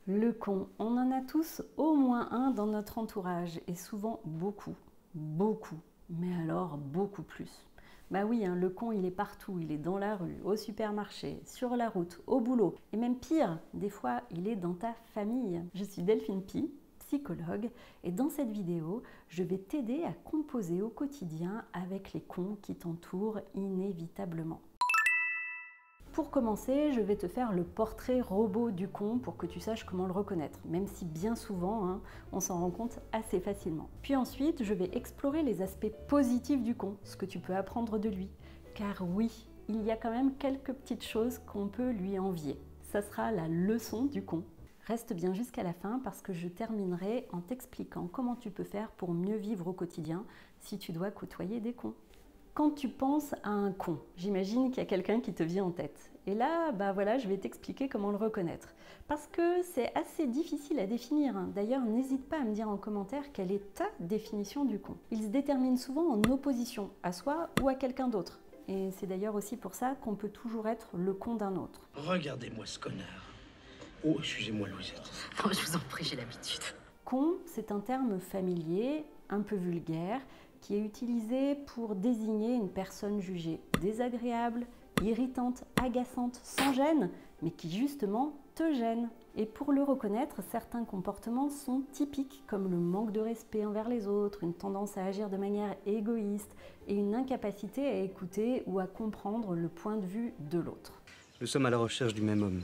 Le con, on en a tous au moins un dans notre entourage et souvent beaucoup, mais alors beaucoup plus. Bah oui, le con il est partout, il est dans la rue, au supermarché, sur la route, au boulot et même pire, des fois il est dans ta famille. Je suis Delphine Pi, psychologue et dans cette vidéo, je vais t'aider à composer au quotidien avec les cons qui t'entourent inévitablement. Pour commencer, je vais te faire le portrait robot du con pour que tu saches comment le reconnaître, même si bien souvent, on s'en rend compte assez facilement. Puis ensuite, je vais explorer les aspects positifs du con, ce que tu peux apprendre de lui. Car oui, il y a quand même quelques petites choses qu'on peut lui envier. Ça sera la leçon du con. Reste bien jusqu'à la fin parce que je terminerai en t'expliquant comment tu peux faire pour mieux vivre au quotidien si tu dois côtoyer des cons. Quand tu penses à un con, j'imagine qu'il y a quelqu'un qui te vient en tête. Et là, voilà, je vais t'expliquer comment le reconnaître. Parce que c'est assez difficile à définir. D'ailleurs, n'hésite pas à me dire en commentaire quelle est ta définition du con. Il se détermine souvent en opposition à soi ou à quelqu'un d'autre. Et c'est d'ailleurs aussi pour ça qu'on peut toujours être le con d'un autre. Regardez-moi ce connard. Oh, excusez-moi, Louisette. Oh, je vous en prie, j'ai l'habitude. Con, c'est un terme familier, un peu vulgaire, qui est utilisé pour désigner une personne jugée désagréable, irritante, agaçante, sans gêne, mais qui justement te gêne. Et pour le reconnaître, certains comportements sont typiques, comme le manque de respect envers les autres, une tendance à agir de manière égoïste et une incapacité à écouter ou à comprendre le point de vue de l'autre. Nous sommes à la recherche du même homme.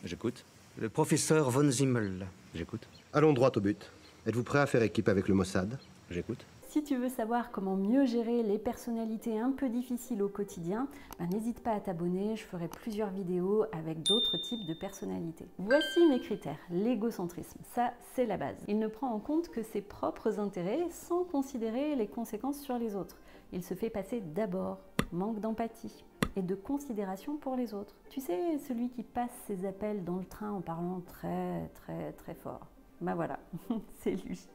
J'écoute. Le professeur von Zimmel. J'écoute. Allons droit au but. Êtes-vous prêt à faire équipe avec le Mossad? J'écoute. Si tu veux savoir comment mieux gérer les personnalités un peu difficiles au quotidien, n'hésite pas à t'abonner, je ferai plusieurs vidéos avec d'autres types de personnalités. Voici mes critères. L'égocentrisme, ça c'est la base. Il ne prend en compte que ses propres intérêts sans considérer les conséquences sur les autres. Il se fait passer d'abord, manque d'empathie et de considération pour les autres. Tu sais, celui qui passe ses appels dans le train en parlant très fort. Voilà, c'est lui.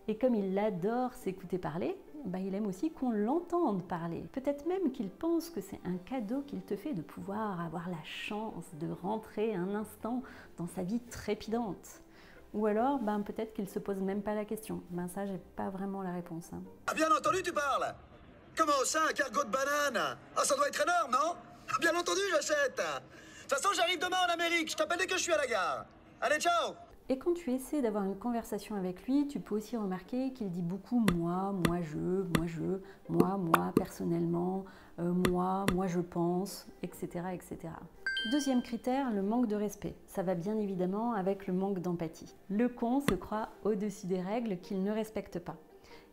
Et comme il adore s'écouter parler, il aime aussi qu'on l'entende parler. Peut-être même qu'il pense que c'est un cadeau qu'il te fait de pouvoir avoir la chance de rentrer un instant dans sa vie trépidante. Ou alors, peut-être qu'il se pose même pas la question. Ça, j'ai pas vraiment la réponse. Ah, bien entendu, tu parles. Comment ça, un cargo de bananes? Ah, ça doit être énorme, non? Bien entendu, j'achète. De toute façon, j'arrive demain en Amérique. Je t'appelle dès que je suis à la gare. Allez, ciao. Et quand tu essaies d'avoir une conversation avec lui, tu peux aussi remarquer qu'il dit beaucoup moi, personnellement, moi je pense, etc., etc. Deuxième critère, le manque de respect. Ça va bien évidemment avec le manque d'empathie. Le con se croit au-dessus des règles qu'il ne respecte pas.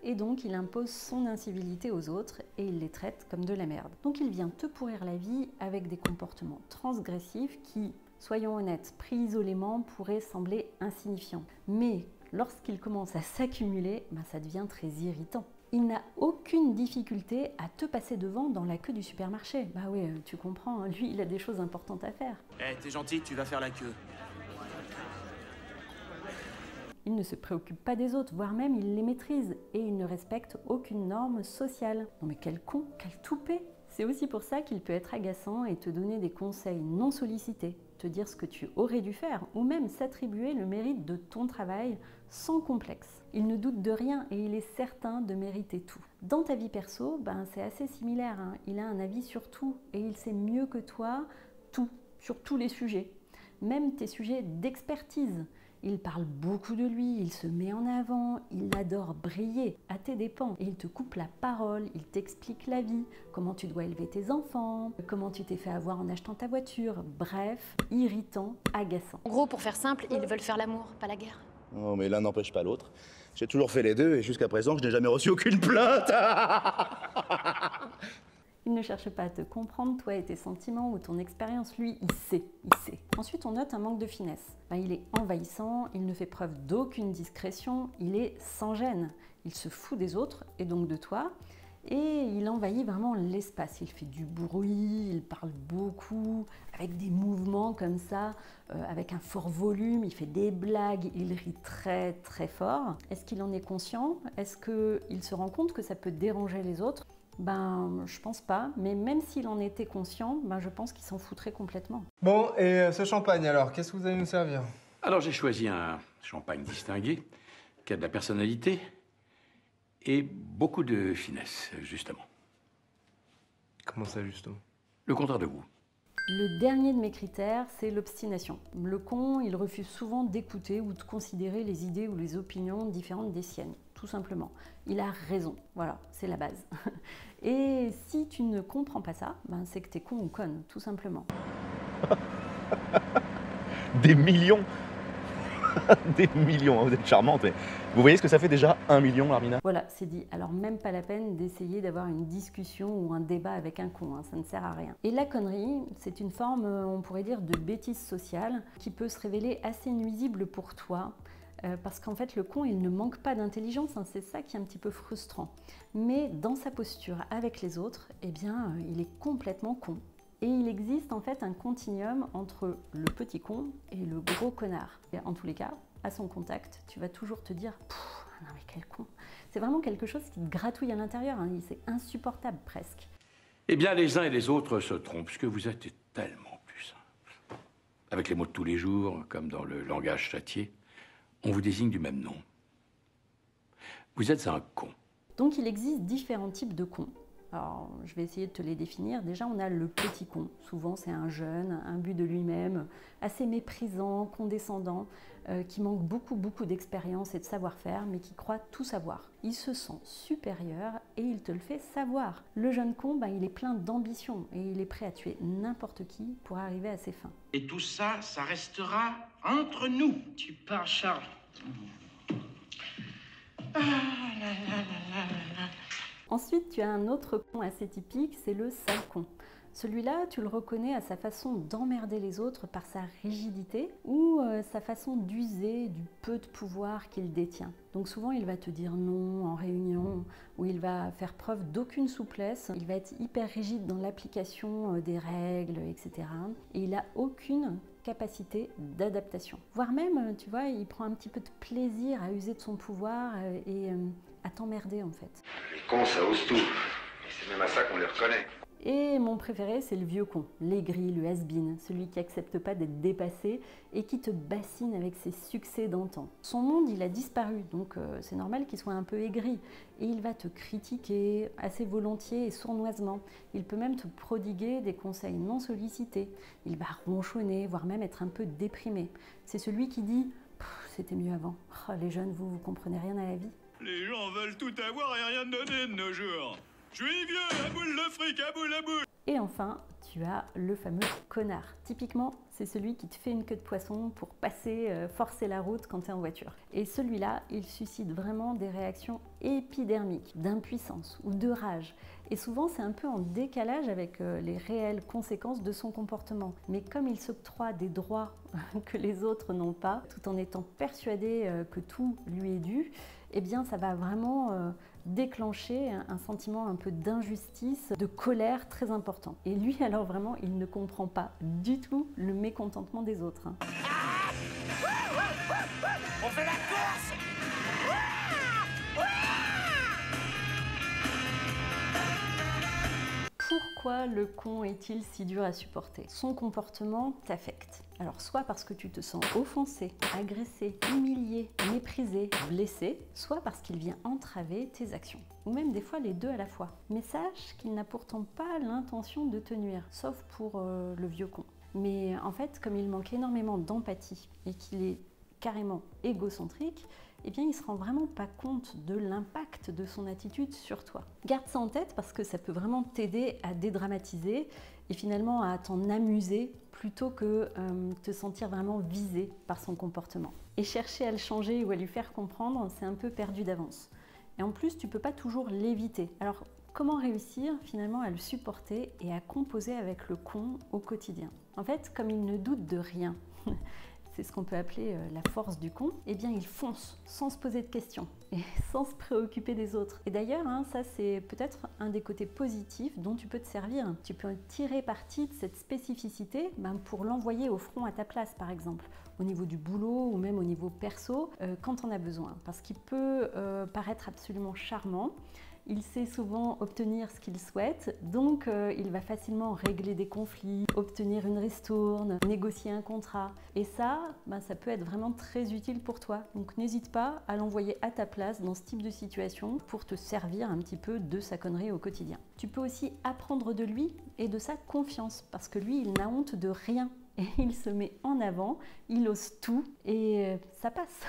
Et donc il impose son incivilité aux autres et il les traite comme de la merde. Donc il vient te pourrir la vie avec des comportements transgressifs qui, soyons honnêtes, pris isolément, pourraient sembler insignifiants. Mais lorsqu'il commence à s'accumuler, ça devient très irritant. Il n'a aucune difficulté à te passer devant dans la queue du supermarché. Oui, tu comprends, lui il a des choses importantes à faire. T'es gentil, tu vas faire la queue. Il ne se préoccupe pas des autres, voire même il les maîtrise et il ne respecte aucune norme sociale. Non mais quel con, quel toupet! C'est aussi pour ça qu'il peut être agaçant et te donner des conseils non sollicités, te dire ce que tu aurais dû faire ou même s'attribuer le mérite de ton travail sans complexe. Il ne doute de rien et il est certain de mériter tout. Dans ta vie perso, c'est assez similaire, il a un avis sur tout et il sait mieux que toi tout, sur tous les sujets, même tes sujets d'expertise. Il parle beaucoup de lui, il se met en avant, il adore briller à tes dépens. Et il te coupe la parole, il t'explique la vie, comment tu dois élever tes enfants, comment tu t'es fait avoir en achetant ta voiture. Bref, irritant, agaçant. En gros, pour faire simple, ils veulent faire l'amour, pas la guerre. Non, mais l'un n'empêche pas l'autre. J'ai toujours fait les deux et jusqu'à présent, je n'ai jamais reçu aucune plainte. Il ne cherche pas à te comprendre, toi et tes sentiments ou ton expérience. Lui, il sait. Ensuite, on note un manque de finesse. Il est envahissant, il ne fait preuve d'aucune discrétion, il est sans gêne. Il se fout des autres et donc de toi. Et il envahit vraiment l'espace. Il fait du bruit, il parle beaucoup, avec des mouvements comme ça, avec un fort volume, il fait des blagues, il rit très fort. Est-ce qu'il en est conscient? Est-ce qu'il se rend compte que ça peut déranger les autres? Je pense pas, mais même s'il en était conscient, je pense qu'il s'en foutrait complètement. Bon, et ce champagne alors, qu'est-ce que vous allez nous servir? Alors j'ai choisi un champagne distingué, qui a de la personnalité et beaucoup de finesse, justement. Comment ça, justement? Le contraire de goût. Le dernier de mes critères, c'est l'obstination. Le con, il refuse souvent d'écouter ou de considérer les idées ou les opinions différentes des siennes, tout simplement. Il a raison, voilà, c'est la base. Et si tu ne comprends pas ça, ben c'est que t'es con ou conne, tout simplement. Des millions. Des millions, hein, vous êtes charmante. Mais vous voyez ce que ça fait déjà 1 million, Larmina? Voilà, c'est dit. Alors même pas la peine d'essayer d'avoir une discussion ou un débat avec un con, hein, ça ne sert à rien. Et la connerie, c'est une forme, on pourrait dire, de bêtise sociale qui peut se révéler assez nuisible pour toi. Parce qu'en fait, le con, il ne manque pas d'intelligence, hein, c'est ça qui est un petit peu frustrant. Mais dans sa posture avec les autres, eh bien, il est complètement con. Et il existe en fait un continuum entre le petit con et le gros connard. Et en tous les cas, à son contact, tu vas toujours te dire « Non mais quel con !» C'est vraiment quelque chose qui te gratouille à l'intérieur, hein, c'est insupportable presque. Eh bien, les uns et les autres se trompent, puisque vous êtes tellement plus simple. Avec les mots de tous les jours, comme dans le langage châtié, on vous désigne du même nom. Vous êtes un con. Donc il existe différents types de cons. Alors, je vais essayer de te les définir. Déjà, on a le petit con. Souvent, c'est un jeune, imbu de lui-même, assez méprisant, condescendant, qui manque beaucoup d'expérience et de savoir-faire, mais qui croit tout savoir. Il se sent supérieur et il te le fait savoir. Le jeune con, ben, il est plein d'ambition et il est prêt à tuer n'importe qui pour arriver à ses fins. Et tout ça, ça restera entre nous. Tu pars, Charles. Ensuite, tu as un autre con assez typique, c'est le sale con. Celui-là, tu le reconnais à sa façon d'emmerder les autres par sa rigidité ou sa façon d'user du peu de pouvoir qu'il détient. Donc souvent, il va te dire non en réunion, ou il va faire preuve d'aucune souplesse, il va être hyper rigide dans l'application des règles, etc. Et il n'a aucune capacité d'adaptation. Voire même, tu vois, il prend un petit peu de plaisir à user de son pouvoir et à t'emmerder en fait. Les cons, ça ose tout. Et c'est même à ça qu'on les reconnaît. Et mon préféré, c'est le vieux con, l'aigri, le has-been, celui qui accepte pas d'être dépassé et qui te bassine avec ses succès d'antan. Son monde, il a disparu, donc c'est normal qu'il soit un peu aigri. Et il va te critiquer assez volontiers et sournoisement. Il peut même te prodiguer des conseils non sollicités. Il va ronchonner, voire même être un peu déprimé. C'est celui qui dit « c'était mieux avant. Oh, les jeunes, vous comprenez rien à la vie ». Les gens veulent tout avoir et rien donner de nos jours. Je suis vieux, à boule de fric, à boule. Et enfin, tu as le fameux connard. Typiquement, c'est celui qui te fait une queue de poisson pour passer, forcer la route quand tu es en voiture. Et celui-là, il suscite vraiment des réactions épidermiques, d'impuissance ou de rage. Et souvent, c'est un peu en décalage avec les réelles conséquences de son comportement. Mais comme il s'octroie des droits que les autres n'ont pas, tout en étant persuadé que tout lui est dû, eh bien, ça va vraiment déclencher un sentiment un peu d'injustice, de colère très important. Et lui, alors vraiment, il ne comprend pas du tout le mécontentement des autres. On fait la course. Pourquoi le con est-il si dur à supporter? Son comportement t'affecte. Alors soit parce que tu te sens offensé, agressé, humilié, méprisé, blessé, soit parce qu'il vient entraver tes actions. Ou même des fois les deux à la fois. Mais sache qu'il n'a pourtant pas l'intention de te nuire, sauf pour le vieux con. Mais en fait, comme il manque énormément d'empathie et qu'il est carrément égocentrique, eh bien, il ne se rend vraiment pas compte de l'impact de son attitude sur toi. Garde ça en tête parce que ça peut vraiment t'aider à dédramatiser et finalement à t'en amuser plutôt que te sentir vraiment visé par son comportement. Et chercher à le changer ou à lui faire comprendre, c'est un peu perdu d'avance. Et en plus, tu ne peux pas toujours l'éviter. Alors, comment réussir finalement à le supporter et à composer avec le con au quotidien? En fait, comme il ne doute de rien, c'est ce qu'on peut appeler la force du con, eh bien il fonce sans se poser de questions et sans se préoccuper des autres. Et d'ailleurs, ça c'est peut-être un des côtés positifs dont tu peux te servir. Tu peux tirer parti de cette spécificité pour l'envoyer au front à ta place par exemple, au niveau du boulot ou même au niveau perso, quand on a besoin. Parce qu'il peut paraître absolument charmant, il sait souvent obtenir ce qu'il souhaite, donc il va facilement régler des conflits, obtenir une ristourne, négocier un contrat. Et ça, ça peut être vraiment très utile pour toi. Donc n'hésite pas à l'envoyer à ta place dans ce type de situation pour te servir un petit peu de sa connerie au quotidien. Tu peux aussi apprendre de lui et de sa confiance, parce que lui, il n'a honte de rien. Et il se met en avant, il ose tout et ça passe.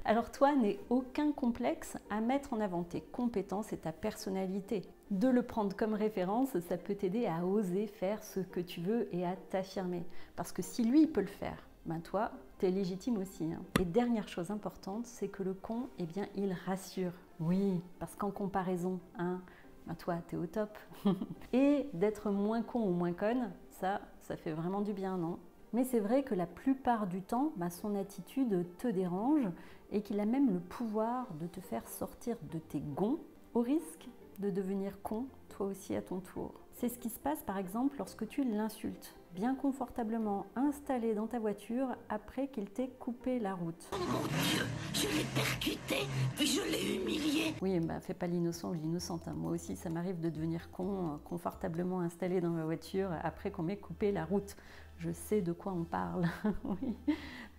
Alors toi, n'aie aucun complexe à mettre en avant tes compétences et ta personnalité. De le prendre comme référence, ça peut t'aider à oser faire ce que tu veux et à t'affirmer. Parce que si lui, il peut le faire, toi, t'es légitime aussi. Et dernière chose importante, c'est que le con, eh bien, il rassure. Oui, parce qu'en comparaison, toi, t'es au top. Et d'être moins con ou moins conne, ça fait vraiment du bien, non ? Mais c'est vrai que la plupart du temps, son attitude te dérange et qu'il a même le pouvoir de te faire sortir de tes gonds au risque de devenir con, toi aussi à ton tour. C'est ce qui se passe par exemple lorsque tu l'insultes, bien confortablement installé dans ta voiture après qu'il t'ait coupé la route. Oh mon Dieu, je l'ai percuté, puis je l'ai humilié. Oui, fais pas l'innocent ou l'innocente. Moi aussi, ça m'arrive de devenir con, confortablement installé dans ma voiture après qu'on m'ait coupé la route. Je sais de quoi on parle, oui.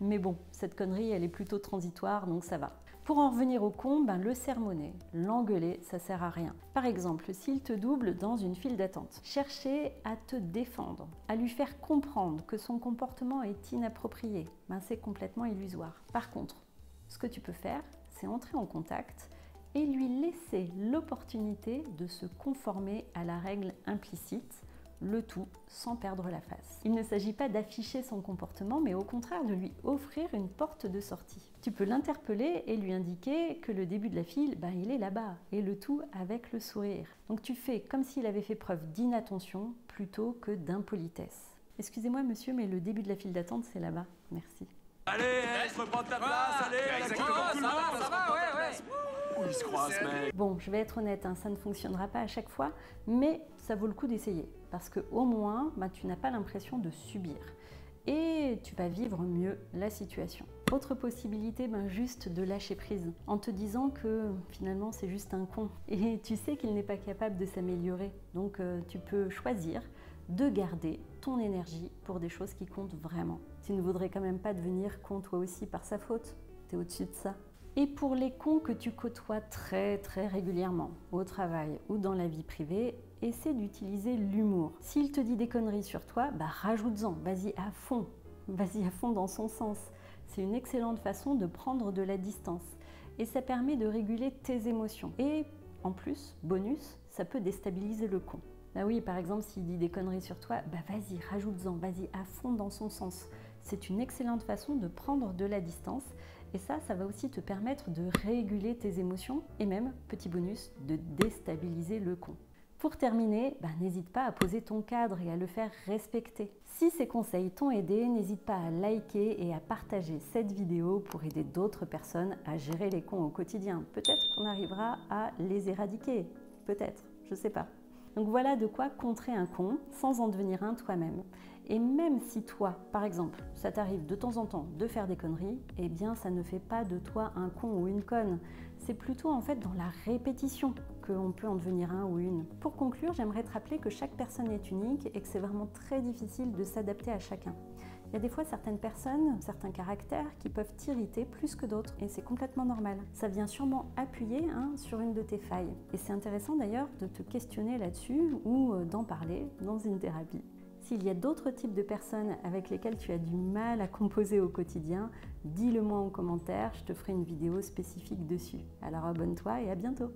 Mais bon, cette connerie, elle est plutôt transitoire, donc ça va. Pour en revenir au con, le sermonner, l'engueuler, ça sert à rien. Par exemple, s'il te double dans une file d'attente, chercher à te défendre, à lui faire comprendre que son comportement est inapproprié, c'est complètement illusoire. Par contre, ce que tu peux faire, c'est entrer en contact et lui laisser l'opportunité de se conformer à la règle implicite, le tout sans perdre la face. Il ne s'agit pas d'afficher son comportement, mais au contraire de lui offrir une porte de sortie. Tu peux l'interpeller et lui indiquer que le début de la file, il est là-bas, et le tout avec le sourire. Donc tu fais comme s'il avait fait preuve d'inattention plutôt que d'impolitesse. Excusez-moi monsieur, mais le début de la file d'attente, c'est là-bas. Merci. Allez, je reprends ta place, allez, ça va, ouais. Il se croit, ce mec. Bon, je vais être honnête, ça ne fonctionnera pas à chaque fois, mais ça vaut le coup d'essayer. Parce qu'au moins, tu n'as pas l'impression de subir. Et tu vas vivre mieux la situation. Autre possibilité, juste de lâcher prise, en te disant que finalement c'est juste un con. Et tu sais qu'il n'est pas capable de s'améliorer. Donc tu peux choisir de garder ton énergie pour des choses qui comptent vraiment. Tu ne voudrais quand même pas devenir con toi aussi par sa faute. T'es au-dessus de ça. Et pour les cons que tu côtoies très régulièrement, au travail ou dans la vie privée, essaie d'utiliser l'humour. S'il te dit des conneries sur toi, rajoute-en, vas-y à fond dans son sens. C'est une excellente façon de prendre de la distance et ça permet de réguler tes émotions. Et en plus, bonus, ça peut déstabiliser le con. Oui, par exemple, s'il dit des conneries sur toi, vas-y, rajoute-en, vas-y à fond dans son sens. C'est une excellente façon de prendre de la distance et ça va aussi te permettre de réguler tes émotions et même, petit bonus, de déstabiliser le con. Pour terminer, n'hésite pas à poser ton cadre et à le faire respecter. Si ces conseils t'ont aidé, n'hésite pas à liker et à partager cette vidéo pour aider d'autres personnes à gérer les cons au quotidien. Peut-être qu'on arrivera à les éradiquer, peut-être, je sais pas. Donc voilà de quoi contrer un con sans en devenir un toi-même. Et même si toi, par exemple, ça t'arrive de temps en temps de faire des conneries, eh bien ça ne fait pas de toi un con ou une conne. C'est plutôt en fait dans la répétition qu'on peut en devenir un ou une. Pour conclure, j'aimerais te rappeler que chaque personne est unique et que c'est vraiment très difficile de s'adapter à chacun. Il y a des fois certaines personnes, certains caractères qui peuvent t'irriter plus que d'autres et c'est complètement normal. Ça vient sûrement appuyer sur une de tes failles. Et c'est intéressant d'ailleurs de te questionner là-dessus ou d'en parler dans une thérapie. S'il y a d'autres types de personnes avec lesquelles tu as du mal à composer au quotidien, dis-le moi en commentaire, je te ferai une vidéo spécifique dessus. Alors abonne-toi et à bientôt!